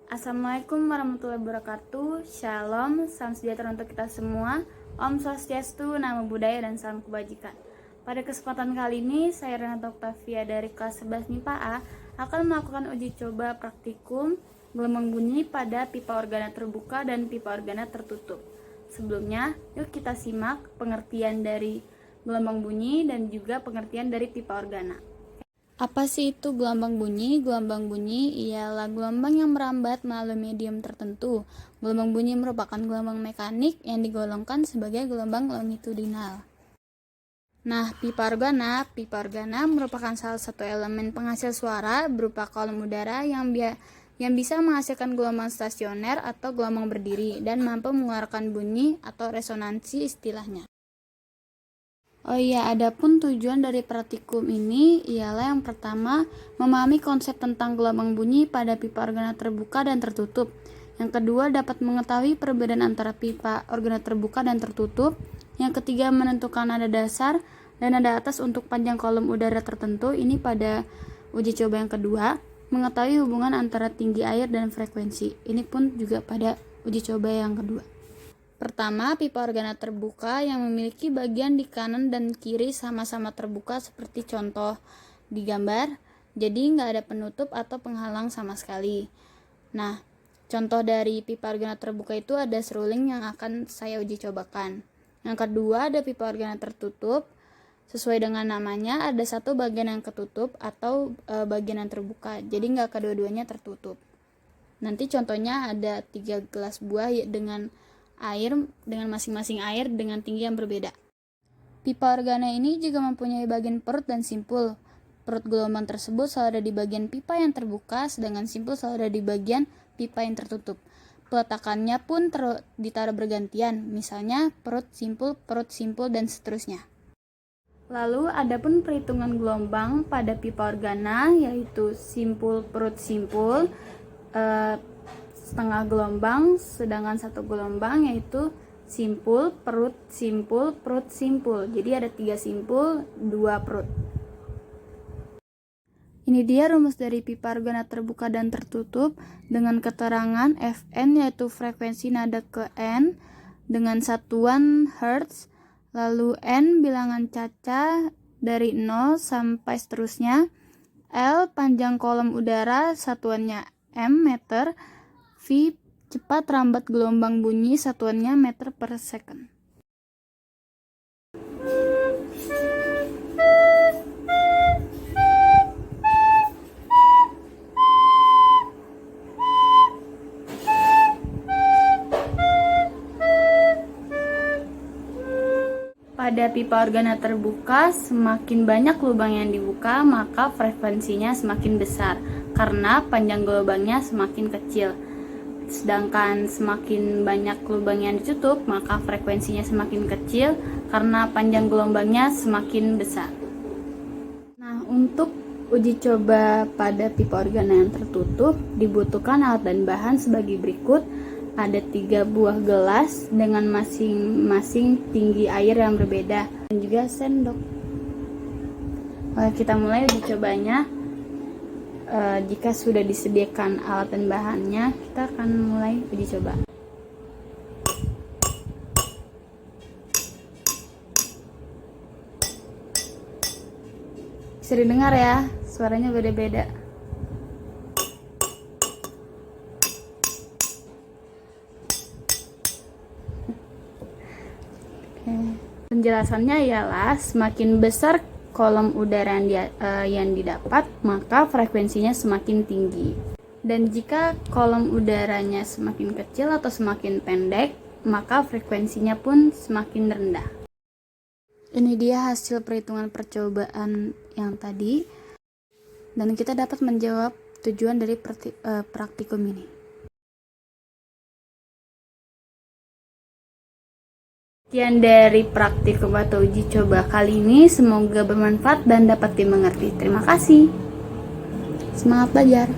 Assalamualaikum warahmatullahi wabarakatuh. Shalom, salam sejahtera untuk kita semua. Om Swastiastu, Namo Buddhaya, dan salam kebajikan. Pada kesempatan kali ini, saya Renata Octavia dari kelas 11 MIPA A akan melakukan uji coba praktikum gelombang bunyi pada pipa organa terbuka dan pipa organa tertutup. Sebelumnya, yuk kita simak pengertian dari gelombang bunyi dan juga pengertian dari pipa organa. Apa sih itu gelombang bunyi? Gelombang bunyi ialah gelombang yang merambat melalui medium tertentu. Gelombang bunyi merupakan gelombang mekanik yang digolongkan sebagai gelombang longitudinal. Nah, pipa organa merupakan salah satu elemen penghasil suara berupa kolom udara yang bisa menghasilkan gelombang stasioner atau gelombang berdiri dan mampu mengeluarkan bunyi atau resonansi istilahnya. Oh iya, adapun tujuan dari praktikum ini ialah yang pertama, memahami konsep tentang gelombang bunyi pada pipa organa terbuka dan tertutup. Yang kedua, dapat mengetahui perbedaan antara pipa organa terbuka dan tertutup. Yang ketiga, menentukan nada dasar dan nada atas untuk panjang kolom udara tertentu. Ini pada uji coba yang kedua, mengetahui hubungan antara tinggi air dan frekuensi. Ini pun juga pada uji coba yang kedua. Pertama, pipa organa terbuka yang memiliki bagian di kanan dan kiri sama-sama terbuka seperti contoh di gambar, jadi nggak ada penutup atau penghalang sama sekali. Nah, contoh dari pipa organa terbuka itu ada seruling yang akan saya uji cobakan. Yang kedua, ada pipa organa tertutup. Sesuai dengan namanya, ada satu bagian yang ketutup atau bagian yang terbuka, jadi nggak kedua-duanya tertutup. Nanti contohnya ada 3 gelas buah dengan masing-masing air dengan tinggi yang berbeda. Pipa organa ini juga mempunyai bagian perut dan simpul. Perut gelombang tersebut selalu ada di bagian pipa yang terbuka, sedangkan simpul selalu ada di bagian pipa yang tertutup. Peletakannya pun ditaruh bergantian, misalnya perut simpul, dan seterusnya. Lalu adapun perhitungan gelombang pada pipa organa, yaitu simpul perut simpul, setengah gelombang, sedangkan satu gelombang yaitu simpul perut simpul. Jadi ada 3 simpul, 2 perut. Ini dia rumus dari pipa organa terbuka dan tertutup dengan keterangan Fn, yaitu frekuensi nada ke N dengan satuan Hertz, lalu N bilangan caca dari 0 sampai seterusnya, L panjang kolom udara satuannya M meter, V cepat rambat gelombang bunyi satuannya meter per second. Pada pipa organa terbuka, semakin banyak lubang yang dibuka, maka frekuensinya semakin besar karena panjang gelombangnya semakin kecil. Sedangkan semakin banyak lubang yang ditutup, maka frekuensinya semakin kecil karena panjang gelombangnya semakin besar. Nah, untuk uji coba pada pipa organa yang tertutup, dibutuhkan alat dan bahan sebagai berikut. Ada 3 buah gelas dengan masing-masing tinggi air yang berbeda dan juga sendok. Oke, kita mulai uji cobanya. Jika sudah disediakan alat dan bahannya, kita akan mulai uji coba. Bisa didengar ya, suaranya beda-beda. Penjelasannya ialah semakin besar kolom udara yang didapat, maka frekuensinya semakin tinggi. Dan jika kolom udaranya semakin kecil atau semakin pendek, maka frekuensinya pun semakin rendah. Ini dia hasil perhitungan percobaan yang tadi, dan kita dapat menjawab tujuan dari praktikum ini. Sekian dari praktikum atau uji coba kali ini, semoga bermanfaat dan dapat dimengerti. Terima kasih. Semangat belajar.